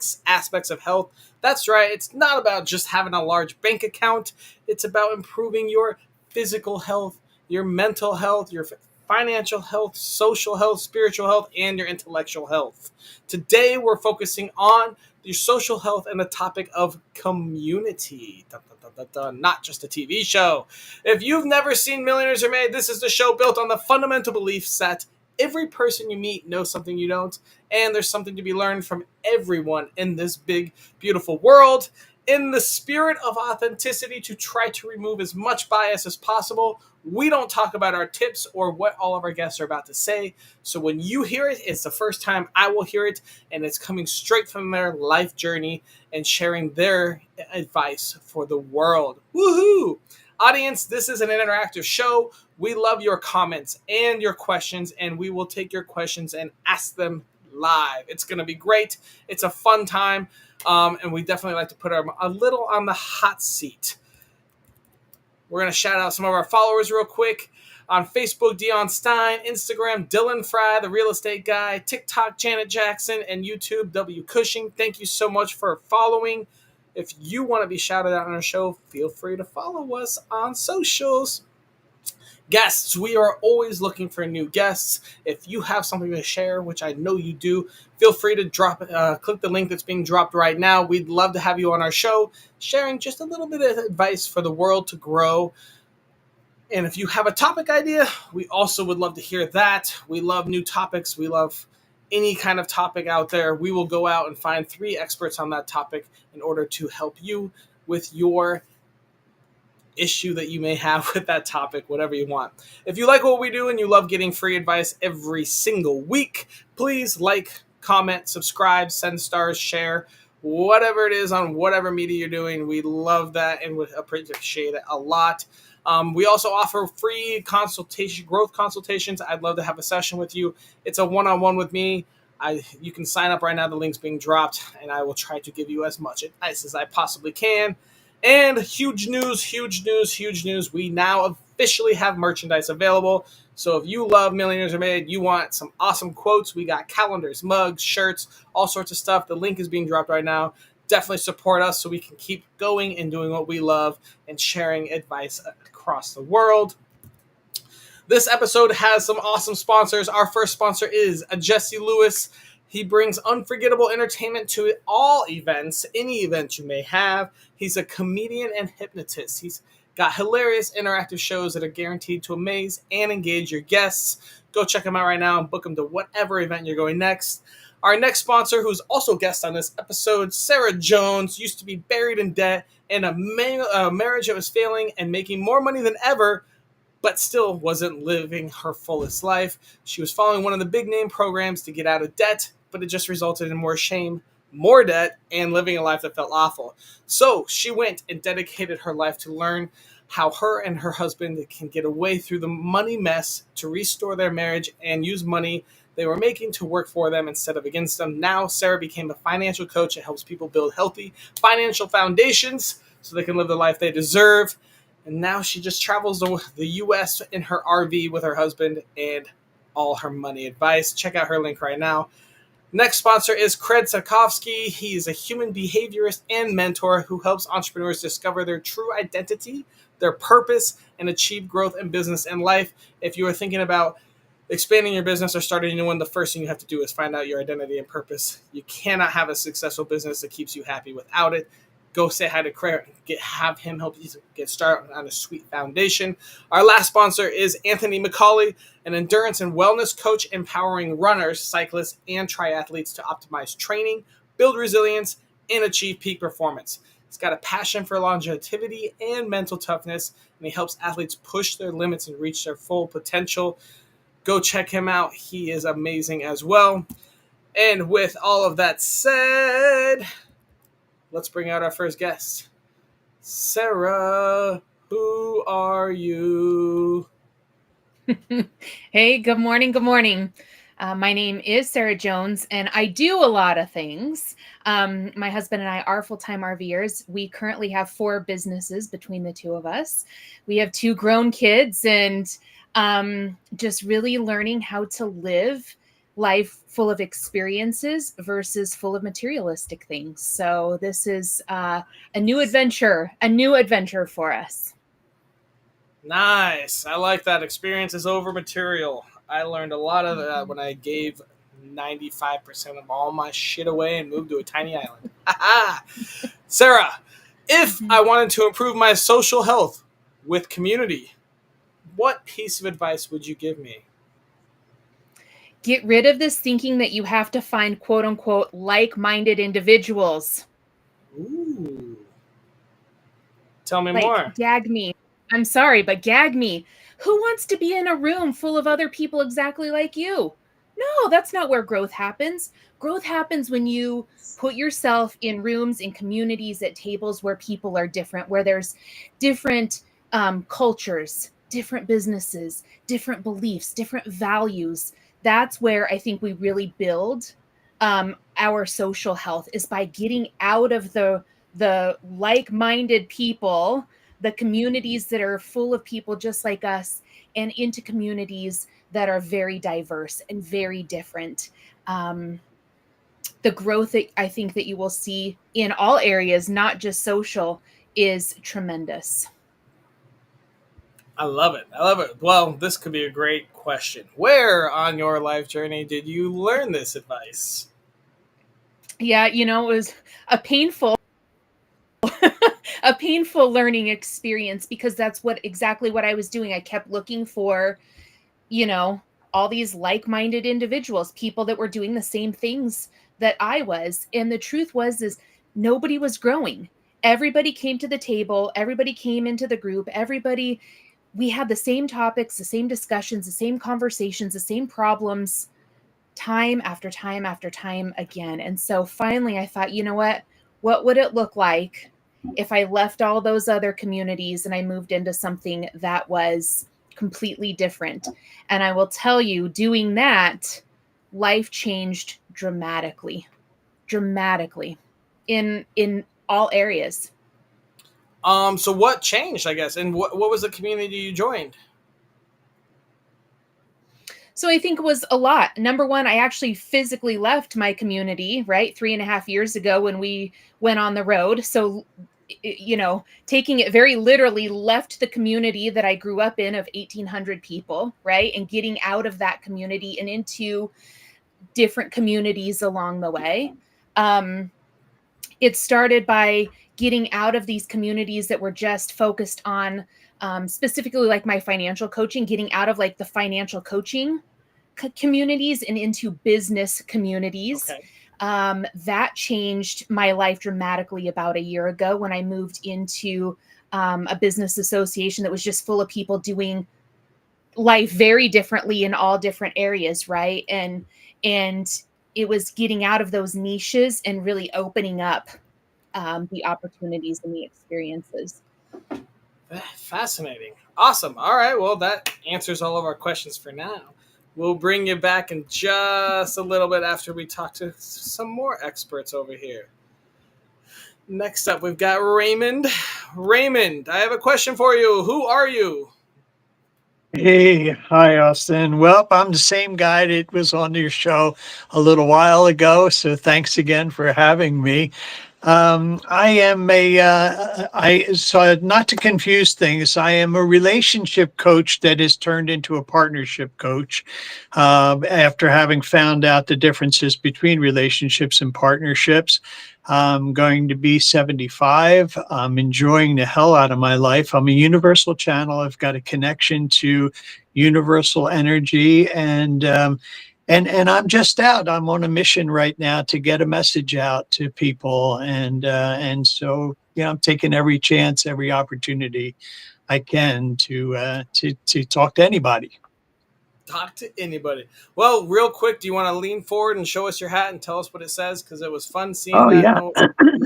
6 aspects of health. That's right, it's not about just having a large bank account. It's about improving your physical health, your mental health, your financial health, social health, spiritual health, and your intellectual health. Today, we're focusing on your social health and the topic of community. Dun, dun, dun, dun, dun. Not just a TV show. If you've never seen Millionaires Are Made, this is the show built on the fundamental belief that every person you meet knows something you don't, and there's something to be learned from everyone in this big, beautiful world. In the spirit of authenticity, to try to remove as much bias as possible, we don't talk about our tips or what all of our guests are about to say. So when you hear it, it's the first time I will hear it, and it's coming straight from their life journey and sharing their advice for the world. Woohoo! Audience, this is an interactive show. We love your comments and your questions, and we will take your questions and ask them live. It's going to be great. It's a fun time, and we definitely like to put them a little on the hot seat. We're going to shout out some of our followers real quick. On Facebook, Dion Stein. Instagram, Dylan Fry, the real estate guy. TikTok, Janet Jackson. And YouTube, W. Cushing. Thank you so much for following. If you want to be shouted out on our show, feel free to follow us on socials. Guests, we are always looking for new guests. If you have something to share, which I know you do, feel free to click the link that's being dropped right now. We'd love to have you on our show, sharing just a little bit of advice for the world to grow. And if you have a topic idea, we also would love to hear that. We love new topics. We love any kind of topic out there. We will go out and find 3 experts on that topic in order to help you with your issue that you may have with that topic, whatever you want. If you like what we do and you love getting free advice every single week, please like, comment, subscribe, send stars, share, whatever it is on whatever media you're doing. We love that and would appreciate it a lot. We also offer free growth consultations. I'd love to have a session with you. It's a one-on-one with me. You can sign up right now. The link's being dropped, and I will try to give you as much advice as I possibly can. And huge news. We now officially have merchandise available. So if you love Millionaires Are Made, you want some awesome quotes, we got calendars, mugs, shirts, all sorts of stuff. The link is being dropped right now. Definitely support us so we can keep going and doing what we love and sharing advice across the world. This episode has some awesome sponsors. Our first sponsor is Jesse Lewis. He brings unforgettable entertainment to all events, any event you may have. He's a comedian and hypnotist. He's got hilarious interactive shows that are guaranteed to amaze and engage your guests. Go check him out right now and book him to whatever event you're going next. Our next sponsor, who's also a guest on this episode, Sarah Jones, used to be buried in debt in a marriage that was failing and making more money than ever, but still wasn't living her fullest life. She was following one of the big name programs to get out of debt, but it just resulted in more shame, more debt, and living a life that felt awful. So she went and dedicated her life to learn how her and her husband can get away through the money mess to restore their marriage and use money they were making to work for them instead of against them. Now Sarah became a financial coach that helps people build healthy financial foundations so they can live the life they deserve. And now she just travels the U.S. in her RV with her husband and all her money advice. Check out her link right now. Next sponsor is Craig Sakovsky. He is a human behaviorist and mentor who helps entrepreneurs discover their true identity, their purpose, and achieve growth in business and life. If you are thinking about expanding your business or starting a new one, the first thing you have to do is find out your identity and purpose. You cannot have a successful business that keeps you happy without it. Go say hi to Craig, have him help you get started on a sweet foundation. Our last sponsor is Anthony McCauley, an endurance and wellness coach empowering runners, cyclists, and triathletes to optimize training, build resilience, and achieve peak performance. He's got a passion for longevity and mental toughness, and he helps athletes push their limits and reach their full potential. Go check him out. He is amazing as well. And with all of that said, let's bring out our first guest. Sarah, who are you? Hey, good morning. Good morning. My name is Sarah Jones, and I do a lot of things. My husband and I are full-time RVers. We currently have 4 businesses between the two of us. We have 2 grown kids, and just really learning how to live life full of experiences versus full of materialistic things. So this is a new adventure for us. Nice. I like that. Experience is over material. I learned a lot of that when I gave 95% of all my shit away and moved to a tiny island. Sarah, if Mhm. I wanted to improve my social health with community, what piece of advice would you give me? Get rid of this thinking that you have to find quote unquote like minded individuals. Ooh. Tell me Like, more. gag me. I'm sorry, but gag me. Who wants to be in a room full of other people exactly like you? No, that's not where growth happens. Growth happens when you put yourself in rooms, in communities, at tables where people are different, where there's different cultures, different businesses, different beliefs, different values. That's where I think we really build our social health, is by getting out of the like-minded people, the communities that are full of people just like us, and into communities that are very diverse and very different. Um, the growth that I think that you will see in all areas, not just social, is tremendous. I love it. I love it. Well, this could be a great question. Where on your life journey did you learn this advice? Yeah, it was a painful a painful learning experience, because that's what exactly what I was doing. I kept looking for, you know, all these like-minded individuals, people that were doing the same things that I was. And the truth was is nobody was growing. Everybody came to the table, everybody came into the group, everybody, we had the same topics, the same discussions, the same conversations, the same problems, time after time after time again. And so finally I thought, you know what? What would it look like if I left all those other communities and I moved into something that was completely different? And I will tell you, doing that, life changed dramatically, dramatically in all areas. So what changed, I guess, and what was the community you joined? So I think it was a lot. Number one, I actually physically left my community, right? 3.5 years ago when we went on the road. So, taking it very literally, left the community that I grew up in of 1,800 people, right? And getting out of that community and into different communities along the way. Um, it started by getting out of these communities that were just focused on specifically like my financial coaching, getting out of like the financial coaching communities and into business communities. Okay. That changed my life dramatically about a year ago when I moved into a business association that was just full of people doing life very differently in all different areas, right? And it was getting out of those niches and really opening up the opportunities and the experiences. Fascinating. Awesome. All right. Well, that answers all of our questions for now. We'll bring you back in just a little bit after we talk to some more experts over here. Next up, we've got Raymond. Raymond, I have a question for you. Who are you? Hey, hi, Austin. Well, I'm the same guy that was on your show a little while ago, so thanks again for having me. I am so not to confuse things, I am a relationship coach that has turned into a partnership coach after having found out the differences between relationships and partnerships. I'm going to be 75. I'm enjoying the hell out of my life. I'm a universal channel. I've got a connection to universal energy, and I'm just out. I'm on a mission right now to get a message out to people, and so I'm taking every chance, every opportunity I can to talk to anybody. Talk to anybody. Well, real quick, do you want to lean forward and show us your hat and tell us what it says? Because it was fun seeing Oh that. yeah, No, back in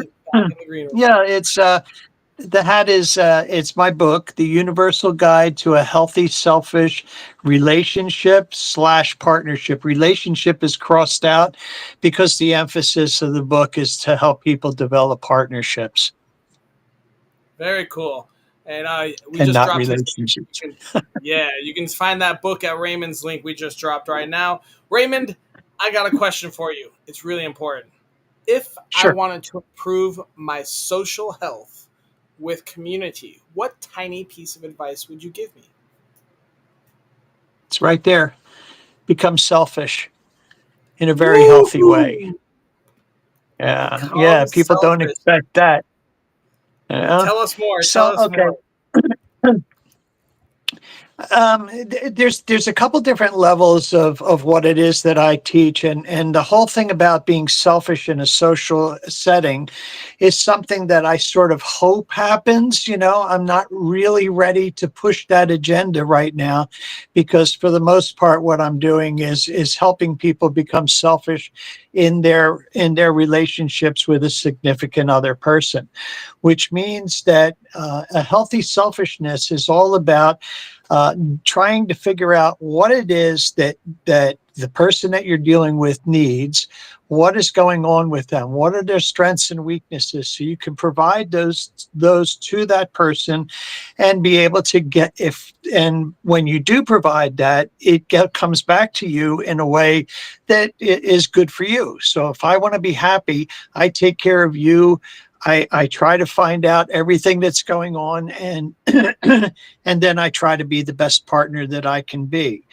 the green room. yeah. It's the hat is it's my book, The Universal Guide to a Healthy Selfish Relationship slash Partnership. Relationship is crossed out because the emphasis of the book is to help people develop partnerships Very cool. And we and just not dropped his link. relationships. Yeah, you can find that book at Raymond's link we just dropped right now. Raymond, I got a question for you. It's really important. If I Sure. wanted to improve my social health with community, what tiny piece of advice would you give me? It's right there. Become selfish in a very healthy way. Woohoo! Yeah. Yeah. Become People don't selfish. expect that. Yeah. Tell us more. Tell So, us okay. more. There's a couple different levels of what it is that I teach, and the whole thing about being selfish in a social setting is something that I sort of hope happens. I'm not really ready to push that agenda right now, because for the most part, what I'm doing is helping people become selfish in their relationships with a significant other person, which means that a healthy selfishness is all about uh, trying to figure out what it is that the person that you're dealing with needs, what is going on with them, what are their strengths and weaknesses, so you can provide those to that person and be able to get if and when you do provide that, comes back to you in a way that is good for you. So if I want to be happy, I take care of you. I try to find out everything that's going on, and and then I try to be the best partner that I can be.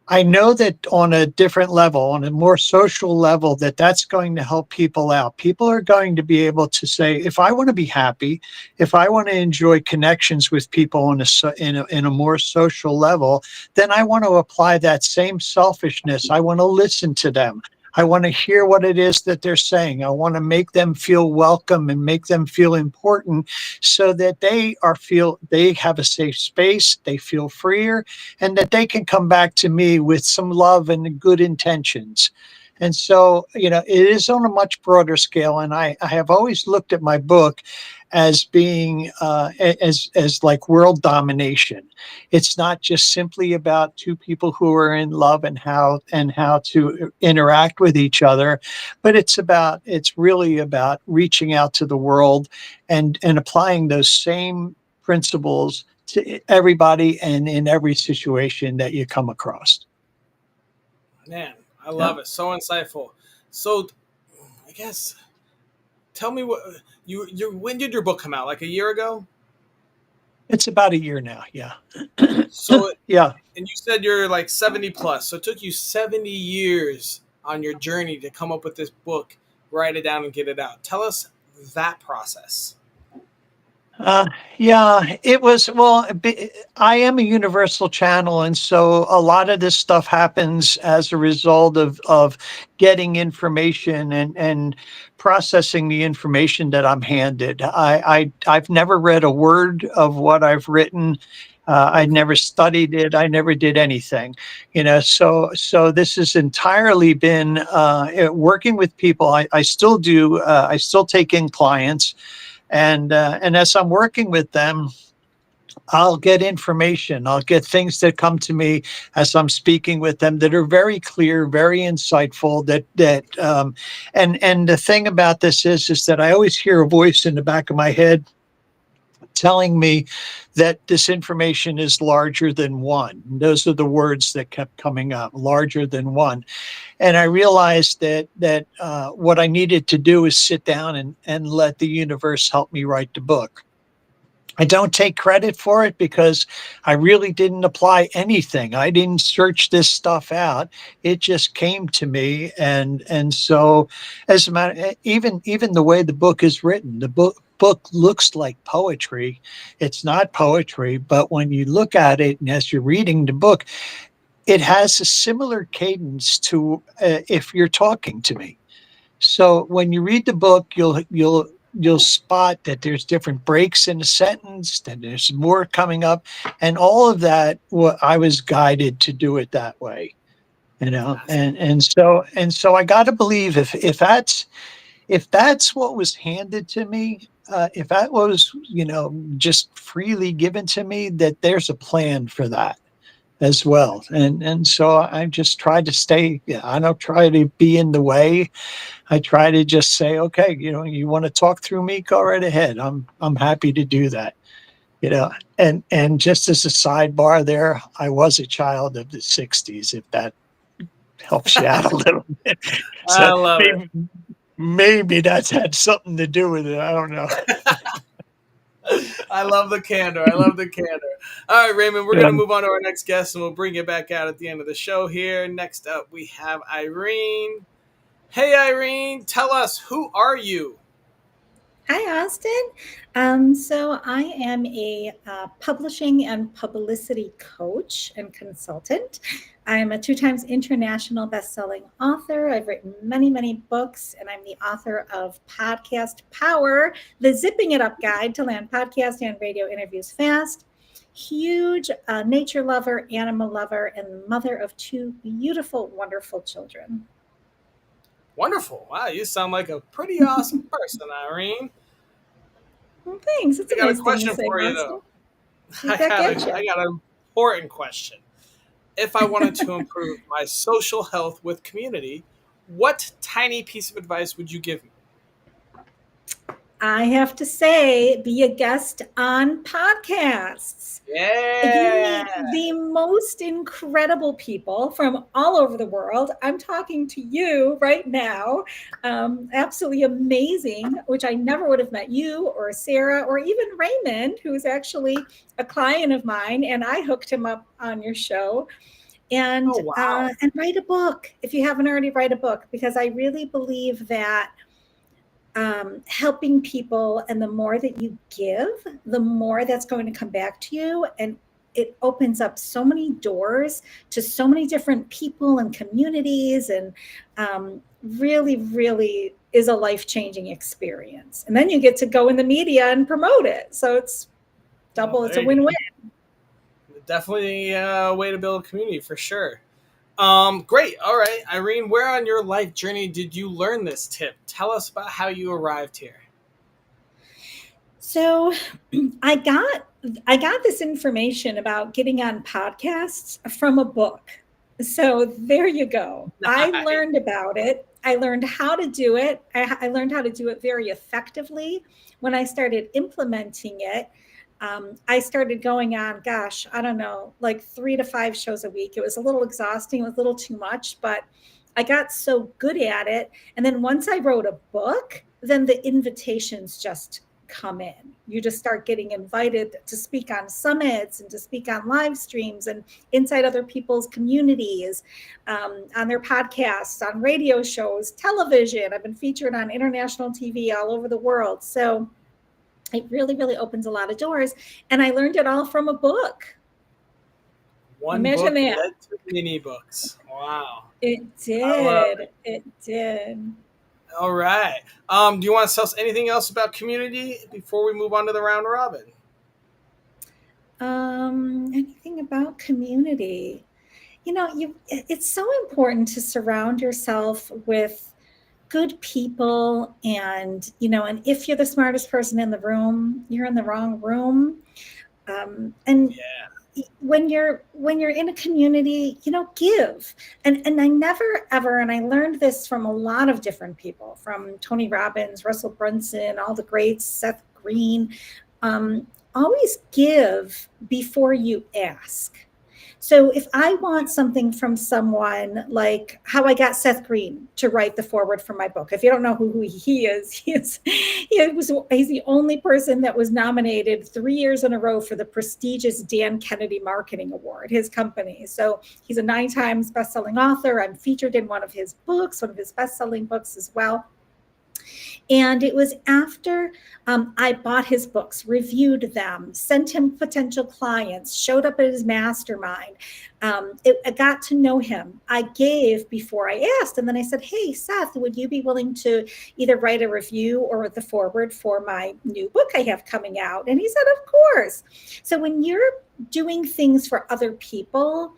I know that on a different level, on a more social level, that's going to help people out. People are going to be able to say, if I want to be happy, if I want to enjoy connections with people in a more social level, then I want to apply that same selfishness. I want to listen to them. I want to hear what it is that they're saying. I want to make them feel welcome and make them feel important, so that they have a safe space, they feel freer, and that they can come back to me with some love and good intentions. And so, it is on a much broader scale. And I have always looked at my book as being as like world domination. It's not just simply about two people who are in love and how to interact with each other, but it's really about reaching out to the world and applying those same principles to everybody and in every situation that you come across. Man, I Yeah. love it. So insightful. So, I guess tell me what you when did your book come out? Like a year ago? It's about a year now. Yeah. So, Yeah. and you said you're like 70 plus. So it took you 70 years on your journey to come up with this book, write it down and get it out. Tell us that process. Uh, yeah, it was. Well, I am a universal channel, and so a lot of this stuff happens as a result of getting information and processing the information that I'm handed. I've never read a word of what I've written. I Okay. never studied it. I never did anything. So this has entirely been working with people. I still do. I still take in clients, and as I'm working with them, I'll get information. I'll get things that come to me as I'm speaking with them that are very clear, very insightful. And the thing about this is that I always hear a voice in the back of my head telling me that this information is larger than one. Those are the words that kept coming up, larger than one. And I realized that what I needed to do is sit down and let the universe help me write the book. I don't take credit for it because I really didn't apply anything. I didn't search this stuff out. It just came to me, and so as a matter, even the way the book is written, the book looks like poetry. It's not poetry, but when you look at it and as you're reading the book, it has a similar cadence to if you're talking to me. So when you read the book, you'll spot that there's different breaks in a sentence, that there's more coming up, and all of that. I was guided to do it that way, That's and so I got to believe if that's what was handed to me, if that was just freely given to me, that there's a plan for that as well. And so I just try to stay. Yeah, I don't try to be in the way. I try to just say, okay, you want to talk through me, go right ahead. I'm happy to do that. And just as a sidebar there, I was a child of the 60s, if that helps you out a little bit. I So love it. maybe that's had something to do with it. I don't know. I love the candor. I love the candor. All right, Raymond, we're going to move on to our next guest, and we'll bring it back out at the end of the show here. Next up, we have Irene. Hey, Irene, tell us, who are you? Hi, Austin. So I am a publishing and publicity coach and consultant. I'm a 2 times international best-selling author. I've written many, many books, and I'm the author of Podcast Power, the Zipping It Up Guide to Land Podcast and Radio Interviews Fast. Huge nature lover, animal lover, and mother of 2 beautiful, wonderful children. Wonderful. Wow, you sound like a pretty awesome person, Irene. Well, thanks. It's I a got a nice thing to question say, for you, Austin. though. I get you. I got an important question. If I wanted to improve my social health with community, what tiny piece of advice would you give me? I have to say, be a guest on podcasts. Yeah. You meet the most incredible people from all over the world. I'm talking to you right now. Absolutely amazing, which I never would have met you or Sarah or even Raymond, who's actually a client of mine, and I hooked him up on your show. And Oh, wow. and write a book if you haven't already. Write a book, because I really believe that helping people, and the more that you give, the more that's going to come back to you, and it opens up so many doors to so many different people and communities, and really, really is a life-changing experience. And then you get to go in the media and promote it, so it's double. It's a win-win. Definitely a way to build a community for sure. Great. All right, Irene, where on your life journey did you learn this tip? Tell us about how you arrived here. So I got this information about getting on podcasts from a book. So there you go. Nice. I learned about it. I learned how to do it. I learned how to do it very effectively. When I started implementing it, I started going on, gosh, I don't know, like 3 to 5 shows a week. It was a little exhausting. It was a little too much, but I got so good at it. And then once I wrote a book, then the invitations just come in. You just start getting invited to speak on summits and to speak on live streams and inside other people's communities, on their podcasts, on radio shows, television. I've been featured on international TV all over the world. So it really, really opens a lot of doors. And I learned it all from a book. One Imagine book that. led to many books. Wow. It did. It did. All right. Do you want to tell us anything else about community before we move on to the round robin? Anything about community? It's so important to surround yourself with good people, and if you're the smartest person in the room, you're in the wrong room. And Yeah. when you're in a community, give. And I never ever, and I learned this from a lot of different people, from Tony Robbins, Russell Brunson, all the greats, Seth Green. Always give before you ask. So if I want something from someone, like how I got Seth Green to write the foreword for my book. If you don't know who he is, he's the only person that was nominated 3 years in a row for the prestigious Dan Kennedy Marketing Award, his company. So he's a 9 times best-selling author. I'm featured in one of his books, one of his best-selling books as well. And it was after I bought his books, reviewed them, sent him potential clients, showed up at his mastermind. I got to know him. I gave before I asked. And then I said, hey, Seth, would you be willing to either write a review or the foreword for my new book I have coming out? And he said, of course. So when you're doing things for other people,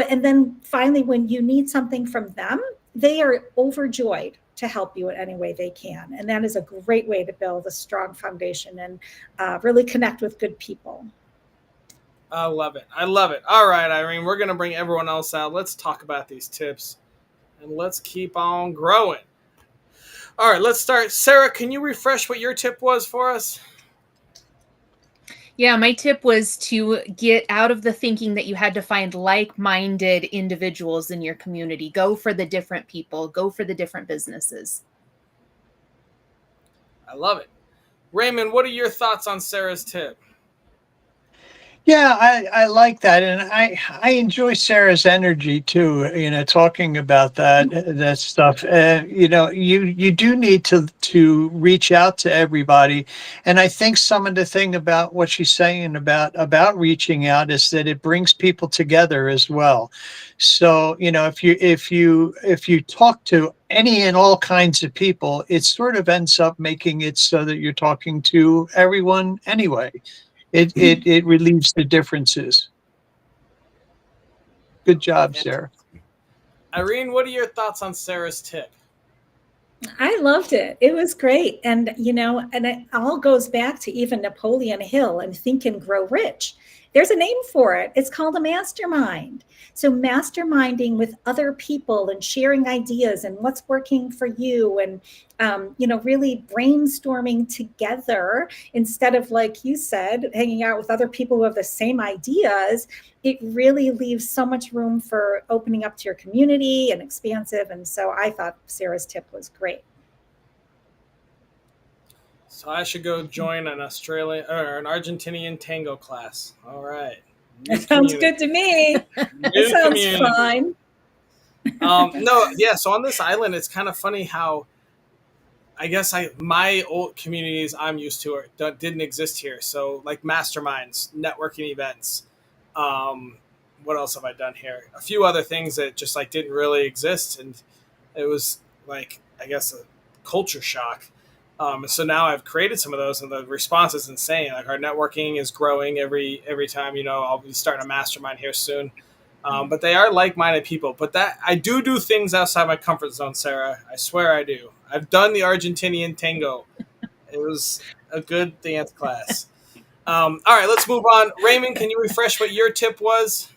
and then finally when you need something from them, they are overjoyed to help you in any way they can. And that is a great way to build a strong foundation and really connect with good people. I love it. I love it. All right, Irene, we're going to bring everyone else out. Let's talk about these tips, and let's keep on growing. All right, let's start. Sarah, can you refresh what your tip was for us? Yeah, my tip was to get out of the thinking that you had to find like-minded individuals in your community. Go for the different people, go for the different businesses. I love it. Raymond, what are your thoughts on Sarah's tip? Yeah, I like that, and I enjoy Sarah's energy too. Talking about that stuff. You do need to reach out to everybody, and I think some of the thing about what she's saying about reaching out is that it brings people together as well. So if you talk to any and all kinds of people, it sort of ends up making it so that you're talking to everyone anyway. It relieves the differences. Good job, Sarah. Irene, what are your thoughts on Sarah's tip? I loved it. It was great. And, and it all goes back to even Napoleon Hill and Think and Grow Rich. There's a name for it. It's called a mastermind. So, masterminding with other people and sharing ideas and what's working for you, and, really brainstorming together instead of, like you said, hanging out with other people who have the same ideas. It really leaves so much room for opening up to your community and expansive. And so I thought Sarah's tip was great. So I should go join an Australian or an Argentinian tango class. All right. That sounds good to me. It sounds fun. No, yeah. So on this island, it's kind of funny how I guess my old communities I'm used to didn't exist here. So like masterminds, networking events. Um, what else have I done here? A few other things that just like didn't really exist, and it was like I guess a culture shock. So now I've created some of those, and the response is insane. Like our networking is growing every time. I'll be starting a mastermind here soon. But they are like-minded people. But that I do things outside my comfort zone, Sarah. I swear I do. I've done the Argentinian tango. It was a good dance class. All right, let's move on. Raymond, can you refresh what your tip was?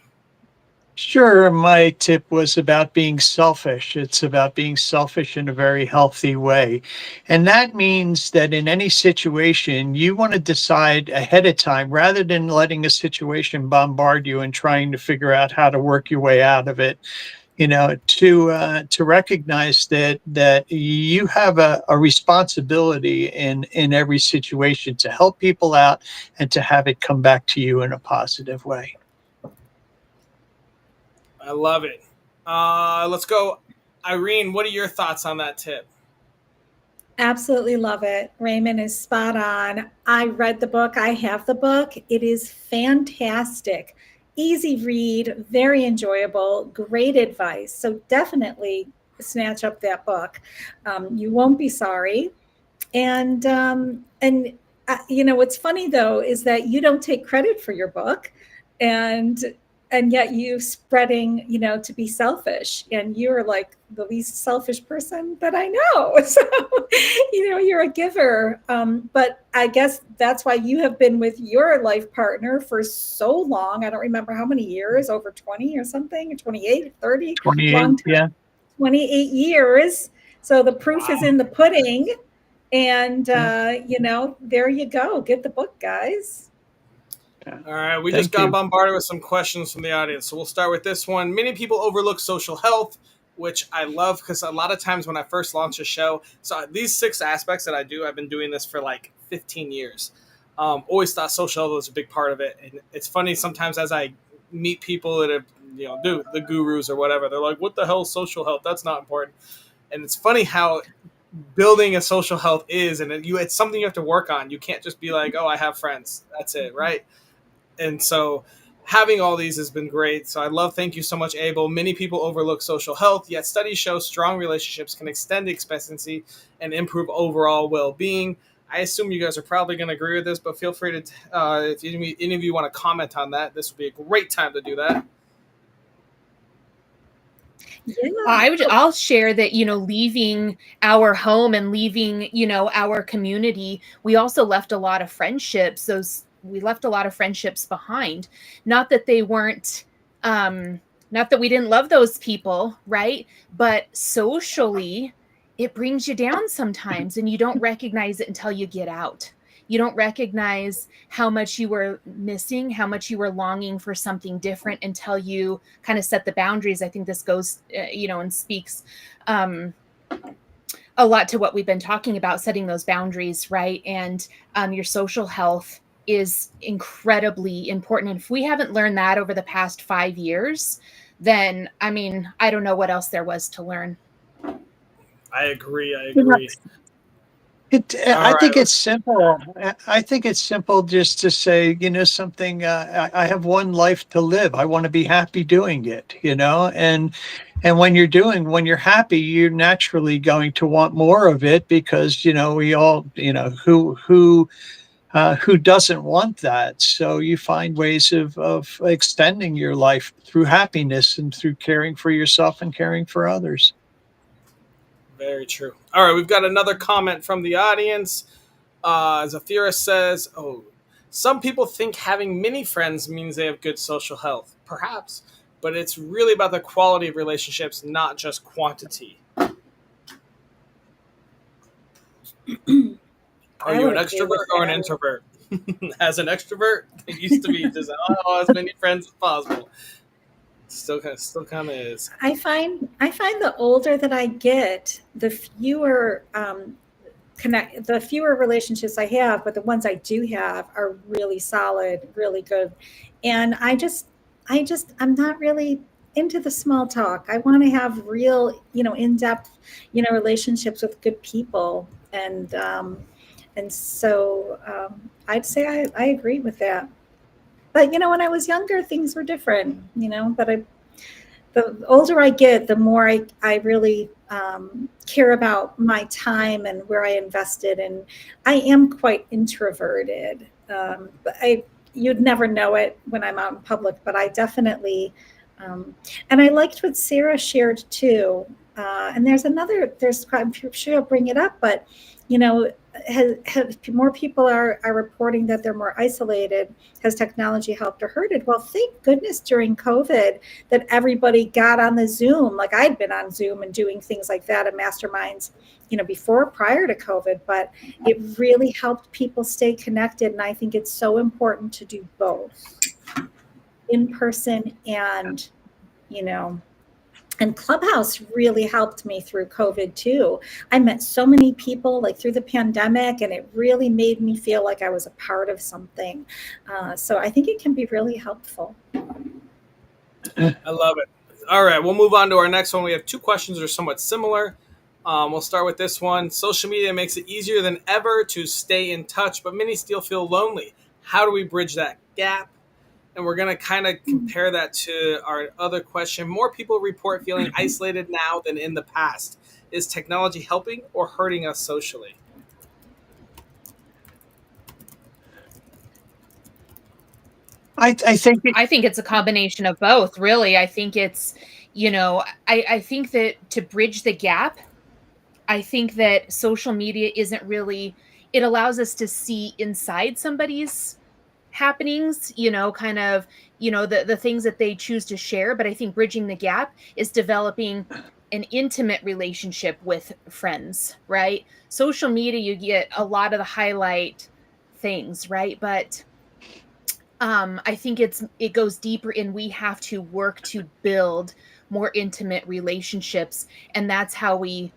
Sure, my tip was about being selfish. It's about being selfish in a very healthy way. And that means that in any situation, you want to decide ahead of time rather than letting a situation bombard you and trying to figure out how to work your way out of it. To recognize that you have a responsibility in every situation to help people out and to have it come back to you in a positive way. I love it. Let's go. Irene, what are your thoughts on that tip? Absolutely love it. Raymond is spot on. I read the book. I have the book. It is fantastic. Easy read, very enjoyable, great advice. So definitely snatch up that book. You won't be sorry. What's funny though is that you don't take credit for your book, and yet you spreading, to be selfish, and you're like the least selfish person that I know. So, you're a giver. But I guess that's why you have been with your life partner for so long. I don't remember how many years, over 20 or something, 28, 30, 28, long time, yeah. 28 years. So the proof is in the pudding. And, there you go. Get the book, guys. All right, we Thank just got you. bombarded with some questions from the audience. So we'll start with this one. Many people overlook social health, which I love because a lot of times when I first launched a show, so these 6 aspects that I do, I've been doing this for like 15 years. Always thought social health was a big part of it. And it's funny sometimes as I meet people that have, do the gurus or whatever, they're like, what the hell is social health? That's not important. And it's funny how building a social health is, and it's something you have to work on. You can't just be like, oh, I have friends. That's it, right? And so having all these has been great. So thank you so much, Abel. Many people overlook social health, yet studies show strong relationships can extend expectancy and improve overall well-being. I assume you guys are probably going to agree with this, but feel free to, if any of you want to comment on that, this would be a great time to do that. Yeah. I'll share that, leaving our home and leaving, our community, we also left a lot of friendships. We left a lot of friendships behind. Not that they weren't, not that we didn't love those people, right? But socially, it brings you down sometimes and you don't recognize it until you get out. You don't recognize how much you were missing, how much you were longing for something different until you kind of set the boundaries. I think this goes, and speaks a lot to what we've been talking about, setting those boundaries, right? And your social health is incredibly important. And if we haven't learned that over the past 5 years, then I mean, I don't know what else there was to learn. I agree. I You know, agree. All I right. think it's simple. I think it's simple just to say, something. I have one life to live. I want to be happy doing it. And when you're happy, you're naturally going to want more of it because we all, who doesn't want that? So you find ways of extending your life through happiness and through caring for yourself and caring for others. Very true. All right, we've got another comment from the audience. Zafira says, "Oh, some people think having many friends means they have good social health. Perhaps, but it's really about the quality of relationships, not just quantity." Are I you would an agree extrovert with or an that. introvert? As an extrovert, it used to be just as many friends as possible. Still kind of is. I find the older that I get, the fewer the fewer relationships I have, but the ones I do have are really solid, really good. And I'm not really into the small talk. I want to have real, in-depth, relationships with good people. And so I'd say I agree with that. But when I was younger, things were different, but the older I get, the more I really care about my time and where I invested. And I am quite introverted. But you'd never know it when I'm out in public, but I definitely, and I liked what Sarah shared too. And I'm sure you'll bring it up, but you know, have more people are reporting that they're more isolated. Has technology helped or hurted? Well, thank goodness during COVID that everybody got on the Zoom. Like I'd been on Zoom and doing things like that and masterminds, prior to COVID, but it really helped people stay connected. And I think it's so important to do both in person you know, and Clubhouse really helped me through COVID too. I met so many people like through the pandemic, and it really made me feel like I was a part of something. So I think it can be really helpful. I love it. All right, we'll move on to our next one. We have two questions that are somewhat similar. We'll start with this one. Social media makes it easier than ever to stay in touch, but many still feel lonely. How do we bridge that gap? And we're going to kind of compare that to our other question. More people report feeling isolated now than in the past. Is technology helping or hurting us socially? I think it, I think it's a combination of both, really. I think it's, I think that to bridge the gap, I think that social media isn't really, it allows us to see inside somebody's happenings, kind of, the things that they choose to share. But I think bridging the gap is developing an intimate relationship with friends, right? Social media, you get a lot of the highlight things, right? But I think it goes deeper in, we have to work to build more intimate relationships, and that's how we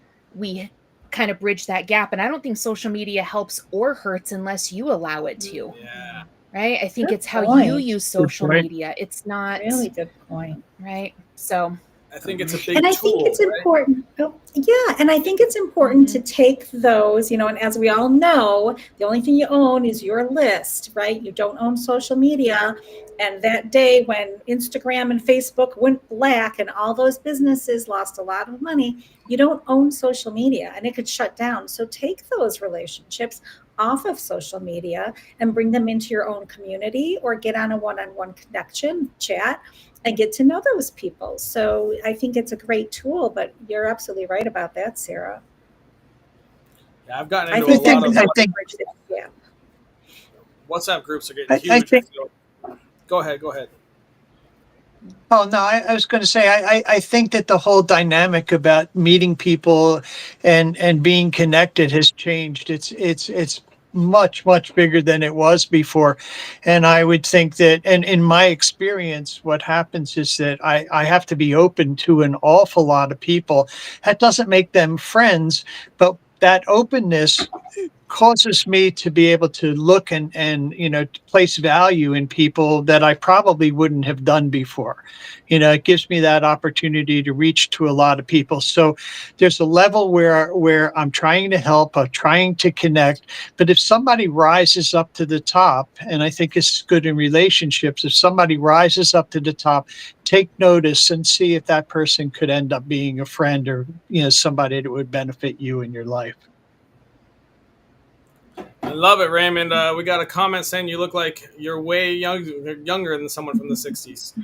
kind of bridge that gap. And I don't think social media helps or hurts unless you allow it to, Yeah, right? I think Good it's how you point. use good social point. media. It's not Really good point. right. So, I think it's a And big I think tool, it's right? important. Oh, yeah. And I think it's important to mhm. take those, and as we all know, the only thing you own is your list, right? You don't own social media. And that day when Instagram and Facebook went black and all those businesses lost a lot of money, you don't own social media and it could shut down. So take those relationships off of social media and bring them into your own community or get on a one-on-one connection chat and get to know those people. So I think it's a great tool, but you're absolutely right about that, Sarah. Yeah, I've gotten I into a I think lot think that can of I help think bridge the gap. WhatsApp groups are getting I huge. I think feel. Go ahead. Go ahead. Oh no, I was going to say I think that the whole dynamic about meeting people and being connected has changed. It's much, much bigger than it was before. And I would think that, and in my experience, what happens is that I have to be open to an awful lot of people. That doesn't make them friends, but that openness causes me to be able to look and to place value in people that I probably wouldn't have done before. It gives me that opportunity to reach to a lot of people. So there's a level where I'm trying to help, I'm trying to connect. But if somebody rises up to the top, and I think it's good in relationships, if somebody rises up to the top, take notice and see if that person could end up being a friend or somebody that would benefit you in your life. I love it, Raymond. We got a comment saying you look like you're way younger than someone from the 60s.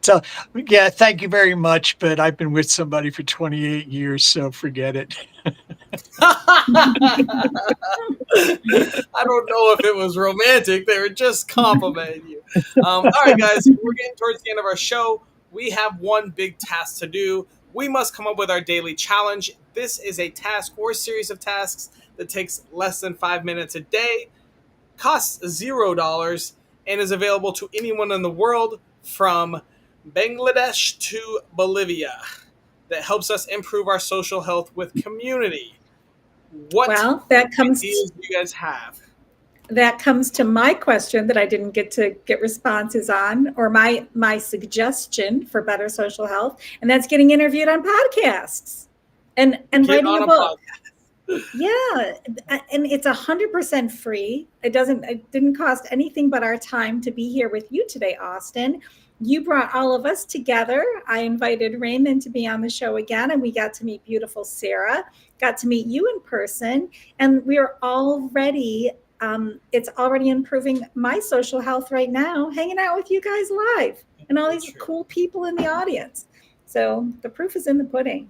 So, yeah, thank you very much. But I've been with somebody for 28 years, so forget it. I don't know if it was romantic. They were just complimenting you. All right, guys, we're getting towards the end of our show. We have one big task to do. We must come up with our daily challenge. This is a task or series of tasks that takes less than 5 minutes a day, costs $0, and is available to anyone in the world from Bangladesh to Bolivia. That helps us improve our social health with community. What ideas do you guys have? That comes to my question that I didn't get to get responses on, or my suggestion for better social health, and that's getting interviewed on podcasts and writing a book. Yeah, and it's 100% free. It didn't cost anything but our time to be here with you today, Austin. You brought all of us together. I invited Raymond to be on the show again, and we got to meet beautiful Sarah, got to meet you in person, and we're already, it's already improving my social health right now, hanging out with you guys live and all these cool people in the audience. So the proof is in the pudding.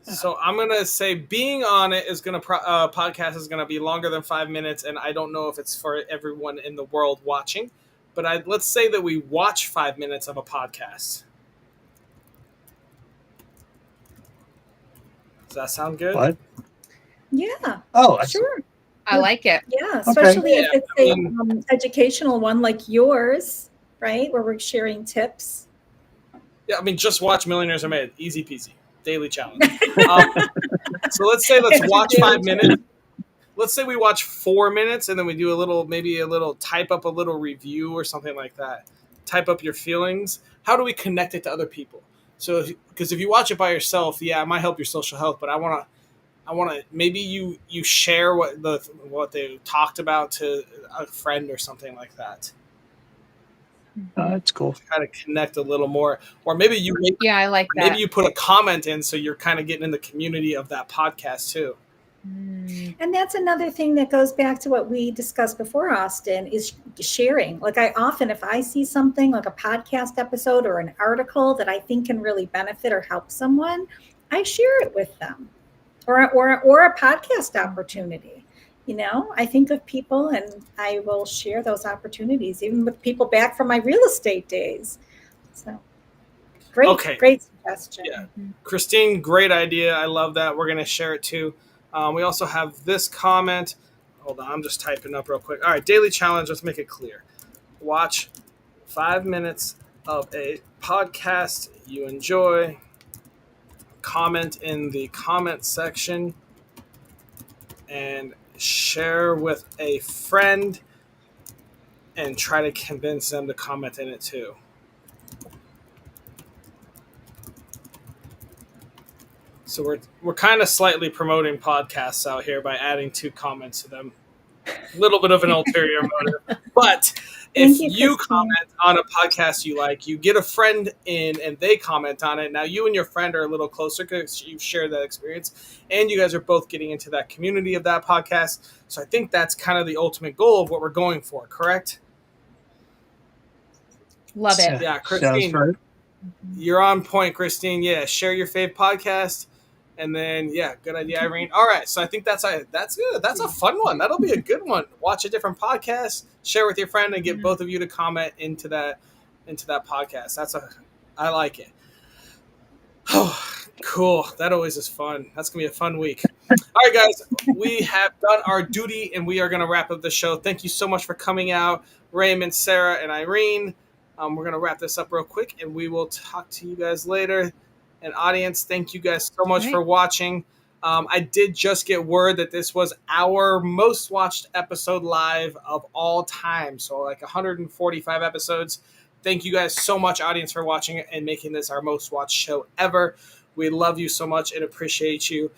So I'm gonna say being on it is gonna podcast is gonna be longer than 5 minutes, and I don't know if it's for everyone in the world watching, but let's say that we watch 5 minutes of a podcast. Does that sound good? What? Yeah. Oh, sure. I like it. Yeah, especially if it's an educational one like yours, right, where we're sharing tips. Yeah, I mean, just watch Millionaires Are Made. Easy peasy. Daily challenge. So let's watch 5 minutes. Let's say we watch 4 minutes, and then we do type up a little review or something like that. Type up your feelings. How do we connect it to other people? So, because if you watch it by yourself, yeah, it might help your social health. But I want to maybe you share what they talked about to a friend or something like that. That's cool. Try to connect a little more, or maybe I like that. Maybe you put a comment in, so you're kind of getting in the community of that podcast too. And that's another thing that goes back to what we discussed before, Austin, is sharing. Like if I see something like a podcast episode or an article that I think can really benefit or help someone, I share it with them, or a podcast opportunity. I think of people and I will share those opportunities, even with people back from my real estate days. So great suggestion. Yeah. Christine, great idea. I love that. We're going to share it too. We also have this comment. Hold on, I'm just typing up real quick. All right, daily challenge. Let's make it clear. Watch 5 minutes of a podcast you enjoy. Comment in the comment section and share with a friend and try to convince them to comment in it too. So we're kind of slightly promoting podcasts out here by adding 2 comments to them. A little bit of an ulterior motive. But if you comment on a podcast you like, you get a friend in and they comment on it. Now you and your friend are a little closer because you've shared that experience and you guys are both getting into that community of that podcast. So I think that's kind of the ultimate goal of what we're going for, correct? Love it. Yeah, Christine, you're on point, Christine. Yeah, share your fave podcast. And then, yeah, good idea, Irene. All right, so I think that's good. That's a fun one. That'll be a good one. Watch a different podcast, share with your friend, and get both of you to comment into that podcast. I like it. Cool. That always is fun. That's going to be a fun week. All right, guys, we have done our duty and we are going to wrap up the show. Thank you so much for coming out, Raymond, Sarah, and Irene. We're going to wrap this up real quick and we will talk to you guys later. And audience, thank you guys so much for watching. I did just get word that this was our most watched episode live of all time. So like 145 episodes. Thank you guys so much, audience, for watching and making this our most watched show ever. We love you so much and appreciate you.